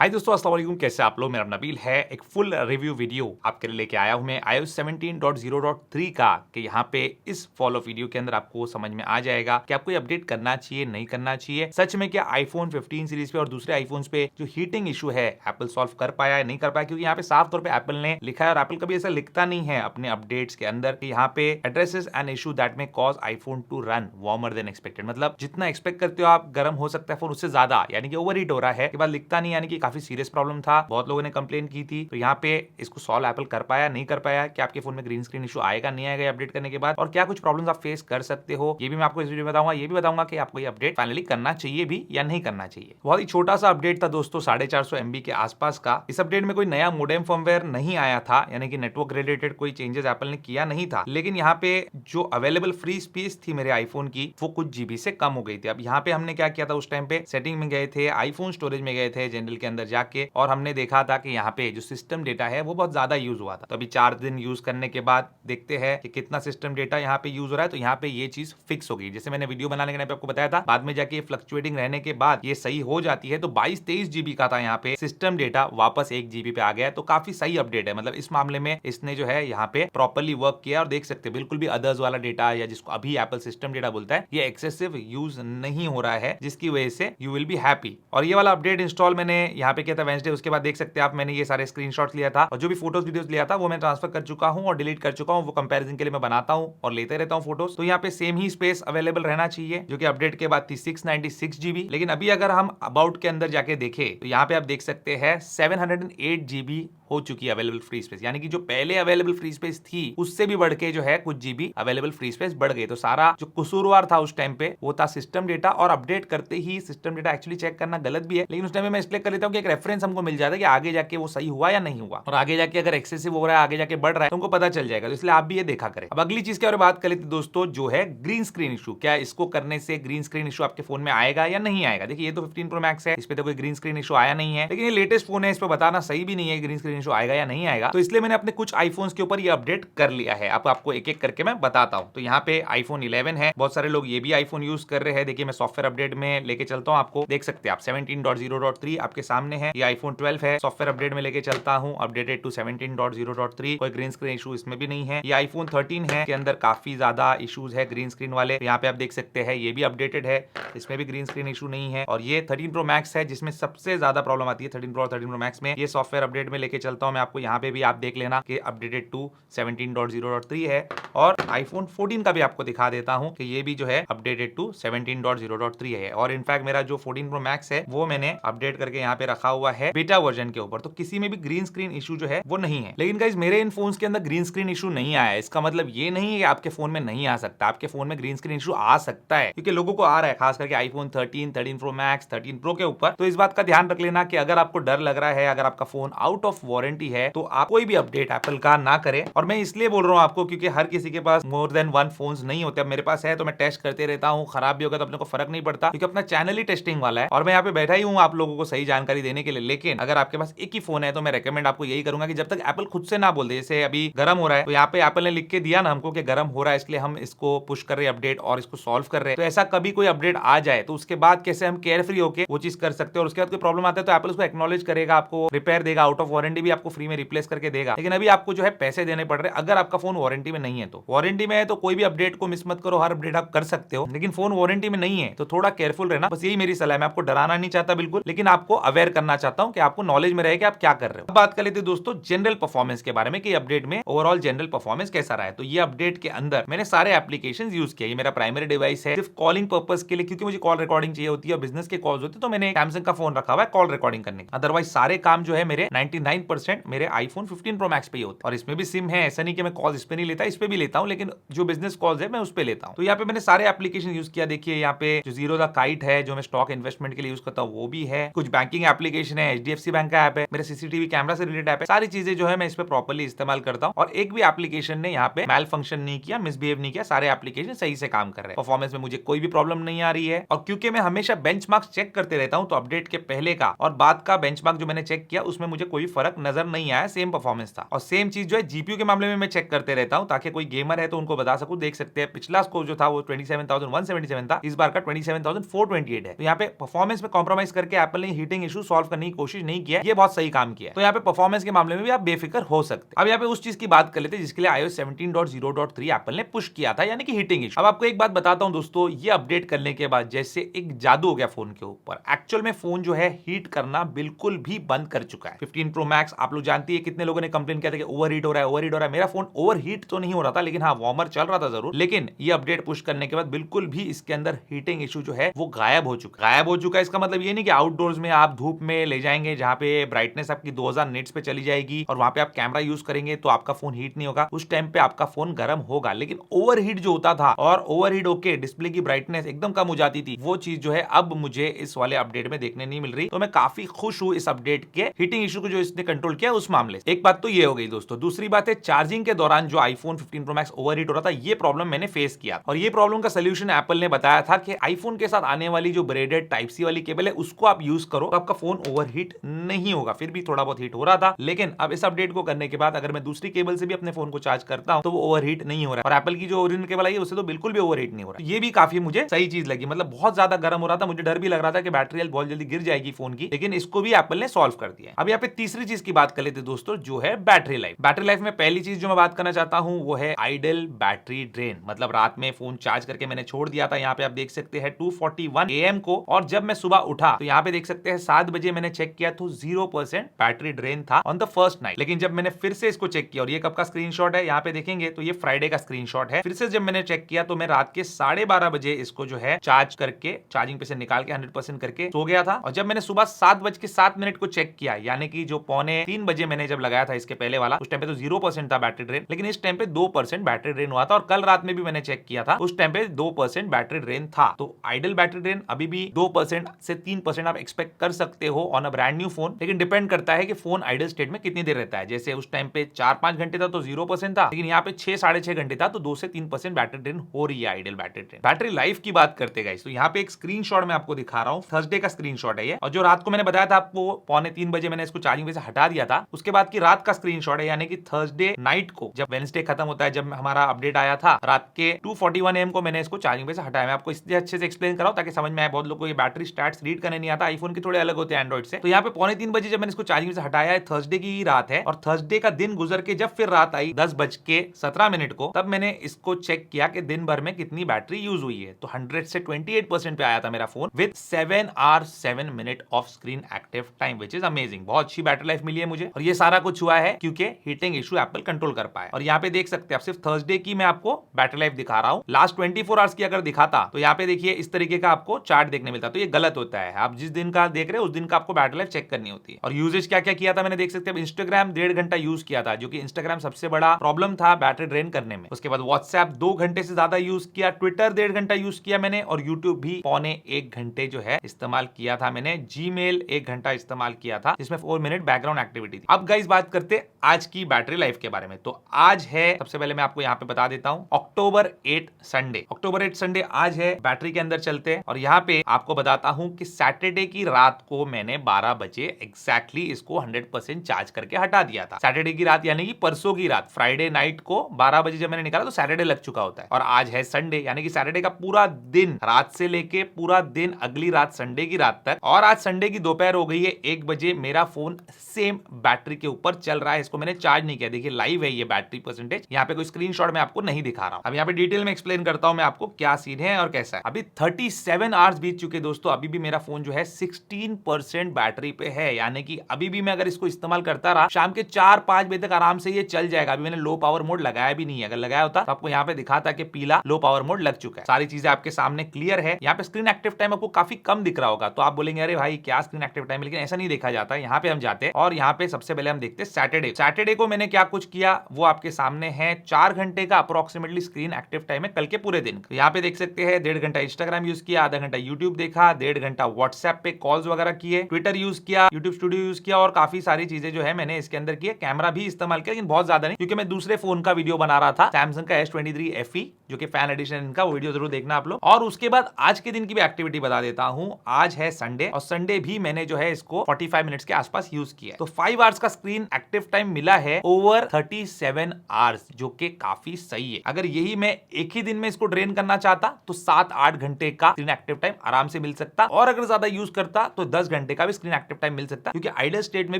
हाय दोस्तों, अस्सलाम वालेकुम। कैसे आप लोग? मेरा नाम नबील है। एक फुल रिव्यू वीडियो आपके लिए लेके आया हूं मैं iOS 17.0.3 का कि यहाँ पे इस फॉलो वीडियो के अंदर आपको समझ में आ जाएगा कि आपको ये अपडेट करना चाहिए, नहीं करना चाहिए। सच में क्या आईफोन 15 सीरीज पे और दूसरे आईफोन्स पे जो हीटिंग इशू है एप्पल सॉल्व कर पाया है, नहीं कर पाया? क्योंकि यहाँ पे साफ तौर पे एप्पल ने लिखा है और एप्पल कभी ऐसा लिखता नहीं है अपने अपडेट्स के अंदर कि यहाँ पे addresses an issue that may cause iPhone to run warmer than expected. मतलब जितना एक्सपेक्ट करते हो आप गर्म हो सकता है फोन, उससे ज्यादा यानी कि ओवर हीट हो रहा है। के बाद लिखता नहीं, यानी कि काफी सीरियस प्रॉब्लम था, बहुत लोगों ने कंप्लेन की थी। तो यहाँ पे इसको सॉल्व एप्पल कर पाया, नहीं कर पाया? कि आपके फोन में ग्रीन स्क्रीन इशू आएगा, नहीं आएगा अपडेट करने के बाद, और क्या कुछ प्रॉब्लम्स आप फेस कर सकते हो, ये भी मैं आपको इस वीडियो में बताऊंगा। ये भी बताऊंगा कि आपको ये अपडेट फाइनली करना चाहिए भी या नहीं करना चाहिए। बहुत ही छोटा सा अपडेट था दोस्तों, 450 MB के आसपास का। इस अपडेट में कोई नया मोडेम फर्मवेयर नहीं आया था, यानी कि नेटवर्क रिलेटेड कोई चेंजेस एप्पल ने किया नहीं था। लेकिन यहाँ पे जो अवेलेबल फ्री स्पेस थी मेरे आईफोन की, वो कुछ जीबी से कम हो गई थी। अब यहाँ पे हमने क्या किया था, उस टाइम पे सेटिंग में गए थे, आईफोन स्टोरेज में गए थे जनरल के अंदर जाके, और हमने देखा था कि यहाँ पे जो सिस्टम डेटा है वो बहुत ज्यादा यूज हुआ था। तो अभी 4 दिन यूज करने के बाद देखते हैं कि कितना सिस्टम डेटा यहाँ पे यूज हो रहा है। तो यहाँ पे ये चीज फिक्स हो गई, जैसे मैंने वीडियो बनाने के टाइम पे आपको बताया था। बाद में जाके फ्लक्चुएटिंग रहने के बाद ये सही हो जाती है। तो 22-23 जीबी का था यहाँ पे सिस्टम डेटा, वापस 1 जीबी पे आ गया है। तो काफी सही अपडेट है। मतलब इस मामले में इसने जो है यहाँ पे प्रॉपरली वर्क किया, और देख सकते हैं बिल्कुल भी अदर्स वाला डेटा या जिसको अभी एप्पल सिस्टम डेटा बोलता है, ये एक्सेसिव यूज नहीं हो रहा है, जिसकी वजह से यू विल बी हैप्पी। और ये वाला अपडेट इंस्टॉल मैंने यहाँ पे किया था वेंसडे। उसके बाद देख सकते हैं आप, मैंने ये सारे स्क्रीनशॉट्स लिया था और जो भी फोटोज वीडियोस लिया था वो मैं ट्रांसफर कर चुका हूं और डिलीट कर चुका हूं। वो कंपैरिजन के लिए मैं बनाता हूं और लेते रहता हूं फोटोज। तो यहाँ पे सेम ही स्पेस अवेलेबल रहना चाहिए, जो कि अपडेट के बाद थी 696 जीबी। लेकिन अभी अगर हम अबाउट के अंदर जाके देखें तो यहाँ पे आप देख सकते हैं 708 जीबी हो चुकी है अवेलेबल फ्री स्पेस, यानी कि जो पहले अवेलेबल फ्री स्पेस थी उससे भी बढ़ के जो है कुछ जीबी अवेलेबल फ्री स्पेस बढ़ गई। तो सारा जो कसूरवार था उस टाइम पे वो था सिस्टम डेटा, और अपडेट करते ही सिस्टम डेटा एक्चुअली चेक करना गलत भी है, लेकिन उस टाइम में मैं इसलिए कर लेता हूं कि एक रेफरेंस हमको मिल जाता है कि आगे जाके वो सही हुआ या नहीं हुआ, और आगे जाके अगर एक्सेसिव हो रहा है, आगे जाके बढ़ रहा है, तुमको पता चल जाएगा। तो इसलिए आप भी ये देखा करें। अब अगली चीज के बारे में बात कर लेते दोस्तों, जो है ग्रीन स्क्रीन इशू। क्या इसको करने से ग्रीन स्क्रीन इशू आपके फोन में आएगा या नहीं आएगा? देखिए, ये तो 15 प्रो मैक्स है, इस पे तो कोई ग्रीन स्क्रीन इशू आया नहीं है, लेकिन ये लेटेस्ट फोन है, इस पे बताना सही भी नहीं है ग्रीन स्क्रीन इशू आएगा या नहीं आएगा। तो इसलिए मैंने अपने कुछ आईफोन्स के ऊपर ये अपडेट कर लिया है। अब आपको एक एक करके मैं बताता हूं। तो यहाँ पे आईफोन 11 है, बहुत सारे लोग ये भी आईफोन यूज कर रहे हैं। देखिए, मैं सॉफ्टवेयर अपडेट में लेके चलता हूं आपको, देख सकते हैं आप 17.0.3 आपके सामने है। ये आईफोन 12 है, सॉफ्टवेयर अपडेट में लेके चलता हूं, अपडेटेड टू 17.0.3। कोई ग्रीन स्क्रीन इशू इसमें भी नहीं है। ये आईफोन 13 है, के अंदर काफी ज्यादा इशूज है ग्रीन स्क्रीन वाले। यहाँ पे आप देख सकते हैं ये भी अपडेटेड है, इसमें भी ग्रीन स्क्रीन इशू नहीं है। और ये 13 प्रो मैक्स है, जिसमें सबसे ज्यादा प्रॉब्लम आती है 13 प्रो और 13 प्रो मैक्स में। ये सॉफ्टवेयर अपडेट में लेके चलता हूं मैं आपको, यहाँ पे भी आप देख लेना कि अपडेटेड टू 17.0.3 है। और आईफोन 14 का भी आपको दिखा देता हूं कि ये भी जो है अपडेटेड टू 17.0.3 है। और इनफैक्ट मेरा जो 14 प्रो मैक्स है वो मैंने अपडेट करके यहाँ पे रखा हुआ है बीटा वर्जन के ऊपर। तो किसी में भी ग्रीन स्क्रीन इशू जो है वो नहीं है। लेकिन गाइस, मेरे इन फोन्स के अंदर ग्रीन स्क्रीन इशू नहीं आया है। इसका मतलब ये नहीं है कि आपके फोन में नहीं आ सकता, आपके फोन में ग्रीन स्क्रीन इशू आ सकता है, क्योंकि लोगों को आ रहा है, खास करके आईफोन 13, 13 प्रो मैक्स, 13 प्रो के ऊपर। तो इस बात का ध्यान रख लेना कि अगर आपको डर लग रहा है, अगर आपका फोन आउट ऑफ वारंटी है, तो आप कोई भी अपडेट एप्पल का ना करें। और मैं इसलिए बोल रहा हूं आपको क्योंकि हर किसी के पास मोर देन 1 फोन्स नहीं होते। अब मेरे पास है तो मैं टेस्ट करते रहता हूं, खराब भी होगा तो अपने को फर्क नहीं पड़ता, क्योंकि अपना चैनल ही टेस्टिंग वाला है और मैं यहाँ पे बैठा ही हूं आप लोगों को सही जानकारी देने के लिए। लेकिन अगर आपके पास एक ही फोन है तो मैं रेकमेंड आपको यही करूंगा कि जब तक एप्पल खुद से ना बोल दे, जैसे अभी गर्म हो रहा है तो यहाँ पे एप्पल ने लिख के दिया ना हमको कि गर्म हो रहा है, इसलिए हम इसको पुश कर रहे हैं अपडेट और इसको सॉल्व कर रहे हैं। तो ऐसा कभी कोई अपडेट आ जाए तो उसके बाद कैसे हम केयर फ्री होकर वो चीज कर सकते हैं, और उसके बाद कोई प्रॉब्लम आता है तो एप्पल उसको एक्नॉलेज करेगा, आपको रिपेयर देगा, आउट ऑफ वारंटी भी आपको फ्री में रिप्लेस करके देगा। लेकिन अभी आपको जो है पैसे देने पड़ रहे हैं। अगर आपका फोन वारंटी में नहीं है तो, वारंटी में है तो कोई भी अपडेट को मिस मत करो, हर अपडेट आप कर सकते हो। लेकिन फोन वारंटी में नहीं है तो थोड़ा केयरफुल रहना, बस यही मेरी सलाह है। मैं आपको डराना नहीं चाहता बिल्कुल, लेकिन आपको अवेयर करना चाहता हूं कि आपको नॉलेज में रहे कि आप क्या कर रहे हो। अब बात कर लेते हैं दोस्तों जनरल परफॉर्मेंस के बारे में कि अपडेट में ओवरऑल जनरल परफॉर्मेंस कैसा रहा है। तो ये अपडेट के अंदर मैंने सारे एप्लीकेशन यूज किए। ये मेरा प्राइमरी डिवाइस है सिर्फ कॉलिंग पर्पस के लिए, क्योंकि मुझे कॉल रिकॉर्डिंग चाहिए होती है और बिजनेस के कॉल्स होते हैं, तो मैंने सैमसंग का फोन रखा हुआ है कॉल रिकॉर्डिंग करने। अदरवाइज सारे काम जो है मेरे 99% मेरे आईफोन 15 प्रो मैक्स पे ही होते हैं। और इसमें भी सिम है, ऐसा नहीं कि मैं कॉल इस पे नहीं लेता, इस पे भी लेता हूं, लेकिन जो बिजनेस कॉल्स है मैं उस पे लेता हूं। तो यहाँ पे मैंने सारे एप्लीकेशन यूज किया। देखिए यहाँ पे जो जीरो द काइट है, जो मैं स्टॉक इन्वेस्टमेंट के लिए यूज करता हूँ वो भी है। कुछ बैंकिंग एप्लीकेशन है, HDFC बैंक का ऐप है, मेरे सीसीटीवी कैमरा से रिलेटेड ऐप है। सारी चीजें जो है मैं इस पे प्रॉपर्ली इस्तेमाल करता हूँ और एक भी एप्लीकेशन ने यहाँ पे मैल फंक्शन नहीं किया, मिसबिहेव नहीं किया। सारे एप्लीकेशन सही से काम कर रहे हैं, परफॉर्मेंस में मुझे कोई भी प्रॉब्लम नहीं आ रही है। और क्योंकि मैं हमेशा बेंचमार्क्स चेक करते रहता हूं, तो अपडेट के पहले का और बाद का बेंचमार्क जो मैंने चेक किया उसमें मुझे कोई फर्क नजर नहीं आया, सेम परफॉर्मेंस था। और सेम चीज जो है जीपीयू के मामले में मैं चेक करते रहता हूं, ताकि कोई गेमर है तो उनको बता सकूं। देख सकते हैं पिछला स्कोर जो था वो 27,177 था, इस बार का 27,428 है। तो यहाँ पे परफॉर्मेंस में कॉम्प्रोमाइज करके एप्पल ने हीटिंग इशू सॉल्व करने की कोशिश नहीं किया है, ये बहुत सही काम किया है। तो यहाँ पे परफॉर्मेंस के मामले में भी आप बेफिक्र हो सकते। अब यहाँ पे उस चीज की बात कर लेते हैं जिसके लिए iOS 17.0.3 एप्पल ने पुश किया था, यानी कि हीटिंग इशू। अब आपको एक बात बताता हूं दोस्तों, ये अपडेट करने के बाद जैसे एक जादू हो गया फोन के ऊपर। एक्चुअल में फोन जो है हीट करना बिल्कुल भी बंद कर चुका है। 15 प्रो मैक्स आप लोग जानती है कितने लोगों ने कंप्लेन किया था कि ओवरहीट हो रहा है, ओवरहीट हो रहा है। मेरा फोन ओवरहीट तो नहीं हो रहा था, लेकिन हाँ वार्मर चल रहा था जरूर। लेकिन ये अपडेट पुश करने के बाद बिल्कुल भी इसके अंदर हीटिंग इशू जो है वो गायब हो चुका है। इसका मतलब ये नहीं कि आउटडोर्स में आप धूप में ले जाएंगे जहां पे ब्राइटनेस आपकी 2000 निट्स पे चली जाएगी और वहां पे आप कैमरा यूज करेंगे तो आपका फोन हीट नहीं होगा। उस टाइम पे आपका फोन गर्म होगा, लेकिन ओवरहीट जो होता था और ओवरहीट होके डिस्प्ले की ब्राइटनेस एकदम कम हो जाती थी, वो चीज जो है अब मुझे इस वाले अपडेट में देखने नहीं मिल रही। तो मैं काफी खुश हूं इस अपडेट के हीटिंग इशू को जो इसने कंट्रोल किया उस मामले से। एक बात तो ये हो गई दोस्तों। दूसरी बात है चार्जिंग के दौरान जो iPhone 15 Pro Max ओवरहीट हो रहा था, ये प्रॉब्लम मैंने फेस किया और ये प्रॉब्लम का सोल्यूशन एप्पल ने बताया था कि आईफोन के साथ आने वाली जो ब्रेडेड टाइप सी वाली केबल है उसको आप यूज करो तो आपका फोन ओवरहीट नहीं होगा। फिर भी थोड़ा बहुत हीट हो रहा था, लेकिन अब इस अपडेट को करने के बाद अगर मैं दूसरी केबल से भी अपने फोन को चार्ज करता हूं तो वो ओवरहीट नहीं हो रहा है। और एप्पल की जो ओरिजिनल केबल आई है उससे तो बिल्कुल भी ओवरहीट नहीं हो रहा है। ये भी काफी मुझे सही चीज लगी। मतलब बहुत ज्यादा गर्म हो रहा था, मुझे डर भी लग रहा था कि बैटरी हेल्थ बहुत जल्दी गिर जाएगी फोन की, लेकिन इसको भी एप्पल ने सॉल्व कर दिया है। अब यहाँ पे तीसरी चीज की बात कर लेते दोस्तों, जो है बैटरी लाइफ। बैटरी लाइफ में पहली चीज जो मैं बात करना चाहता हूं वो है आइडल बैटरी ड्रेन। मतलब रात में फोन चार्ज करके मैंने छोड़ दिया था, यहाँ पे आप देख सकते हैं 2:41 AM को, और जब मैं सुबह उठा तो यहाँ पे देख सकते हैं 7 बजे मैंने चेक किया तो 0% बैटरी ड्रेन था ऑन द फर्स्ट नाइट। लेकिन जब मैंने फिर से इसको चेक किया, और ये कब का स्क्रीनशॉट है यहाँ पे देखेंगे तो ये फ्राइडे का स्क्रीनशॉट है, फिर से जब मैंने चेक किया तो मैं रात के 12:30 बजे इसको जो है चार्ज करके चार्जिंग पे से निकाल के 100% करके सो गया था। और जब मैंने सुबह 7:07 को चेक किया, यानी कि जो 2:45 बजे मैंने जब लगाया था इसके पहले वाला, उस टाइम पे तो 0% था बैटरी ड्रेन, लेकिन इस टाइम पे 2% बैटरी ड्रेन हुआ था। और कल रात में भी मैंने चेक किया था, उस टाइम पे 2% बैटरी ड्रेन था। तो आइडल बैटरी ड्रेन अभी भी 2% से 3% आप एक्सपेक्ट कर सकते हो on a brand new phone, लेकिन डिपेंड करता है कि फोन आइडल स्टेट में कितनी देर रहता है। जैसे उस टाइम पे 4-5 घंटे था तो 0% था, लेकिन यहाँ पे 6-6.5 घंटे था तो 2 से 3% बैटरी ड्रेन हो रही है idle battery drain. Battery life की बात करते गाइस, तो यहाँ पे एक स्क्रीनशॉट मैं आपको दिखा रहा हूँ, थर्सडे का स्क्रीनशॉट है ये, और जो रात को मैंने बताया था आपको 2:45 बजे मैंने इसको चार्जिंग पे से हटा दिया था, उसके बाद की रात का स्क्रीनशॉट है, यानी कि थर्सडे नाइट को जब वेडनेसडे खत्म होता है, जब हमारा अपडेट आया था रात के 2:41 AM को मैंने इसको चार्जिंग पे से हटाया। मैं आपको इसलिए अच्छे से एक्सप्लेन कराऊं ताकि समझ में आए। बहुत लोगों को ये बैटरी स्टैट्स रीड करने नहीं आता, आईफोन के थोड़े अलग होते हैं एंड्रॉइड से। तो यहाँ पे 2:45 बजे जब मैंने इसको चार्जिंग से हटाया है, थर्सडे की रात है, और थर्सडे का दिन गुजर के जब फिर रात आई 10:17 को, तब मैंने इसको चेक किया कि दिन भर में कितनी बैटरी यूज हुई है। तो 100 से 28% पे आया था मेरा phone with 7 hours 7 minutes of screen active time, which is amazing. बहुत अच्छी बैटरी लाइफ मिली है मुझे, और ये सारा कुछ हुआ है क्योंकि हीटिंग इशू एप्पल कंट्रोल कर पाया। और यहाँ पे देख सकते हैं आप, सिर्फ थर्सडे की मैं आपको बैटरी लाइफ दिखा रहा हूँ। लास्ट 24 आवर्स की अगर दिखाता तो यहाँ पे देखिए इस तरीके का आपको चार्ट देखने मिलता, तो ये गलत होता है। आप जिस दिन का देख रहे हो उस दिन का आपको बैटरी लाइफ चेक करनी होती है। और यूजेज क्या क्या किया था मैंने देख सकते हैं, इंस्टाग्राम 1.5 घंटा यूज किया था, जो कि इंस्टाग्राम सबसे बड़ा प्रॉब्लम था बैटरी ड्रेन करने में। उसके बाद व्हाट्सएप 2 घंटे से ज्यादा यूज किया, ट्विटर 1.5 घंटा यूज किया मैंने, और यूट्यूब भी 1.25 घंटे जो है इस्तेमाल किया था मैंने। जीमेल 1 घंटा इस्तेमाल किया था, जिसमें 4 मिनट बैकग्राउंड एक्टिविटी थी। अब गाइस बात करते आज की बैटरी लाइफ के बारे में। तो आज है, सबसे पहले मैं आपको यहाँ पे बता देता हूँ, October 8 संडे। October 8 संडे आज है। बैटरी के अंदर चलते हैं और यहाँ पे आपको बताता हूँ कि सैटरडे की रात को मैंने 12 बजे एग्जैक्टली इसको 100% चार्ज करके हटा दिया था। सैटरडे की रात यानी कि परसों की रात, फ्राइडे नाइट को 12 बजे जब मैंने निकाला तो सैटरडे लग चुका होता है। और आज है संडे, यानी कि सैटरडे का पूरा दिन, रात से लेके पूरा दिन अगली रात संडे की रात तक, और आज संडे की दोपहर हो गई है 1 बजे, मेरा फोन सेम बैटरी के ऊपर चल रहा है। इसको मैंने चार्ज नहीं किया। देखिए लाइव है ये बैटरी परसेंटेज, यहाँ पे कोई स्क्रीनशॉट मैं आपको नहीं दिखा रहा हूं। अब यहाँ पे डिटेल में एक्सप्लेन करता हूं मैं आपको क्या सीन है और कैसा है। अभी 37 आवर्स बीत चुके दोस्तों, अभी भी मेरा फोन जो है 16% बैटरी पे है, यानी कि अभी भी मैं अगर इसको इस्तेमाल करता रहा शाम के 4-5 बजे तक आराम से ये चल जाएगा। अभी मैंने लो पावर मोड लगाया भी नहीं है, अगर लगाया होता तो आपको यहाँ पे दिखाता कि पीला लो पावर मोड लग चुका है। सारी चीजें आपके सामने क्लियर है। यहाँ पे स्क्रीन एक्टिव टाइम आपको काफी कम दिख रहा होगा, तो आप बोलेंगे अरे भाई क्या स्क्रीन एक्टिव टाइम, लेकिन ऐसा नहीं देखा जाता। यहाँ पे हम जाते हैं और यहाँ पे सबसे पहले हम देखते हैं सैटरडे को मैंने क्या कुछ किया वो आपके सामने है। 4 घंटे का अप्रोक्सीमेटली स्क्रीन एक्टिव टाइम है कल के पूरे दिन। तो यहाँ पे देख सकते हैं 1.5 घंटा इंस्टाग्राम यूज किया, आधा घंटा यूट्यूब देखा, 1.5 घंटा व्हाट्सएप पे कॉल्स वगैरह किए, ट्विटर यूज किया, यूट्यूब स्टूडियो यूज किया, और काफी सारी चीजें जो है मैंने इसके अंदर किए। कैमरा भी इस्तेमाल किया, लेकिन बहुत ज्यादा नहीं, क्योंकि मैं दूसरे फोन का वीडियो बना रहा था, सैमसंग का S23 FE, जो कि फैन एडिशन इनका, वो वीडियो जरूर देखना आप लोग। और उसके बाद आज के दिन की भी एक्टिविटी बता देता हूं। आज है संडे, और संडे भी मैंने जो है इसको 45 मिनट्स के आसपास यूज किया, तो 5 आवर्स का स्क्रीन एक्टिव टाइम मिला है ओवर 37 आवर्स, जो कि काफी सही है। अगर यही मैं एक ही दिन में इसको ड्रेन करना चाहता तो 7-8 घंटे का स्क्रीन एक्टिव टाइम आराम से मिल सकता, और अगर ज्यादा यूज करता तो 10 घंटे का भी स्क्रीन एक्टिव टाइम मिल सकता है, क्योंकि आइडल स्टेट में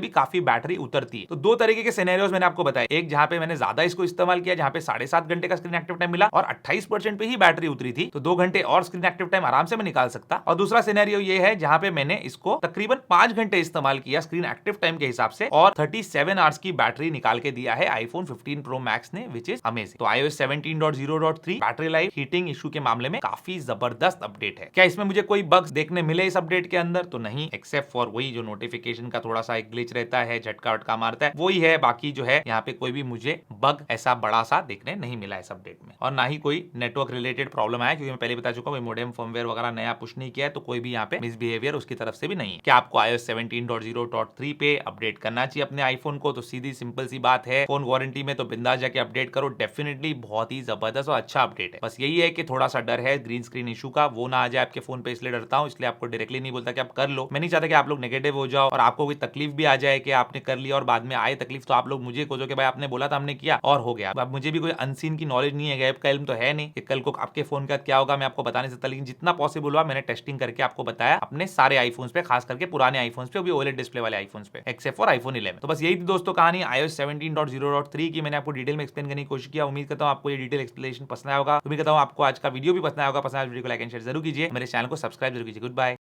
भी काफी बैटरी उतरती है। तो दो तरीके के सिनेरियोस मैंने आपको बताए, एक जहां पे मैंने ज्यादा इसको इस्तेमाल किया, जहां पे 7.5 घंटे का स्क्रीन एक्टिव टाइम मिला और 28% पे ही बैटरी उतरी थी, तो 2 घंटे और स्क्रीन एक्टिव टाइम आराम से मैं निकाल सकता। और दूसरा सिनेरियो ये है जहां पे मैंने इसको तकरीबन 5 घंटे इस्तेमाल किया स्क्रीन एक्टिव टाइम के हिसाब से, और 37 आवर्स की बैटरी निकाल के दिया है आईफोन 15 प्रो मैक्स ने, विच इज अमेजिंग। तो iOS 17.0.3 battery life heating issue के मामले में काफी जबरदस्त अपडेट है। क्या इसमें मुझे कोई बग्स देखने मिले इस अपडेट के अंदर? तो नहीं, एक्सेप्ट फॉर वही जो नोटिफिकेशन का थोड़ा सा एक ग्लिच रहता है, झटका वटका मारता है, वही है। बाकी जो है यहाँ पे कोई भी मुझे बग ऐसा बड़ा सा देखने नहीं मिला इस अपडेट में, और ना ही कोई नेटवर्क रिलेटेड प्रॉब्लम आया, क्योंकि मैं पहले बता चुका हूँ मोडेम फर्मवेयर वगैरह नया पुश नहीं किया है, तो कोई भी यहाँ पे मिसबिहेवियर उसकी तरफ से भी नहीं है। क्या आपको iOS 17.0.3 पे अपडेट करना चाहिए अपने आईफोन को? तो सीधी सिंपल सी बात है, फोन वारंटी में तो बिंदास जाके अपडेट करो, डेफिनेटली बहुत ही जबरदस्त और अच्छा अपडेट है। बस यही है कि थोड़ा सा डर है ग्रीन स्क्रीन इशू का, वो ना आ जाए आपके फोन पे, इसलिए डरता हूँ, इसलिए आपको डायरेक्टली नहीं बोलता कि आप कर लो। मैं नहीं चाहता कि आप लोग नेगेटिव हो जाओ और आपको कोई तकलीफ भी आ जाए कि आपने कर लिया और बाद में आए तकलीफ, तो आप लोग मुझे खोजो कि भाई आपने बोला था हमने किया और हो गया। अब मुझे भी कोई अनसीन की नॉलेज नहीं है, गैप का इल्म तो है नहीं कि कल को आपके फोन का क्या होगा मैं आपको बता नहीं सकता, लेकिन जितना पॉसिबल हुआ मैंने टेस्टिंग करके आपको बताया अपने सारे आईफोन्स पे, खास करके पुराने आईफोन्स पे, भी ओएलईडी डिस्प्ले वाले आईफोन्स पे, एक्सेप्ट फॉर आईफोन 11। तो बस यही थी दोस्तों कहानी iOS 17.0.3 की, मैंने आपको डिटेल में एक्सप्लेन करने की कोशिश किया। उम्मीद करता हूं आपको ये डिटेल एक्सप्लेनेशन पसंद आया होगा। उम्मीद करता हूं आपको आज का वीडियो भी पसंद आया होगा। पसंद आया वीडियो को लाइक एंड शेयर जरूर कीजिए, मेरे चैनल को सब्सक्राइब जरूर कीजिए। Good bye.